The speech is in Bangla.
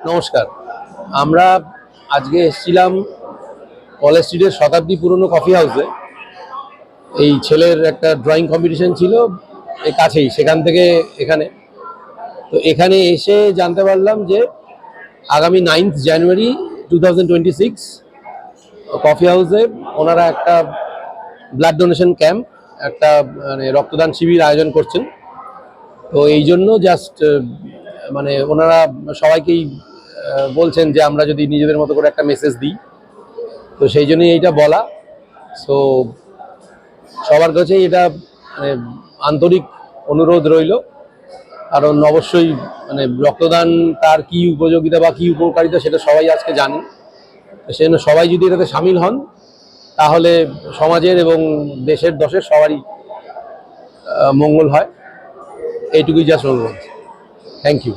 নমস্কার। আমরা আজকে এসেছিলাম কলেজ স্ট্রিটের শতাব্দী পুরনো কফি হাউসে। এই ছেলের একটা ড্রয়িং কম্পিটিশন ছিল এই কাছেই, সেখান থেকে এখানে। তো এখানে এসে জানতে পারলাম যে আগামী 9th জানুয়ারি 2026 কফি হাউসে ওনারা একটা ব্লাড ডোনেশন ক্যাম্প, একটা মানে রক্তদান শিবির আয়োজন করছেন। তো এই জন্য জাস্ট মানে ওনারা সবাইকেই বলছেন যে আমরা যদি নিজেদের মতো করে একটা মেসেজ দিই, তো সেই জন্যই এইটা বলা। সো সবার কাছেই এটা মানে আন্তরিক অনুরোধ রইল, কারণ অবশ্যই মানে রক্তদান তার কি উপযোগিতা বা কি উপকারিতা সেটা সবাই আজকে জানেন। সেই জন্য সবাই যদি এটাতে সামিল হন তাহলে সমাজের এবং দেশের দশের সবারই মঙ্গল হয়। এইটুকুই জাস্ট অনুরোধ। Thank you.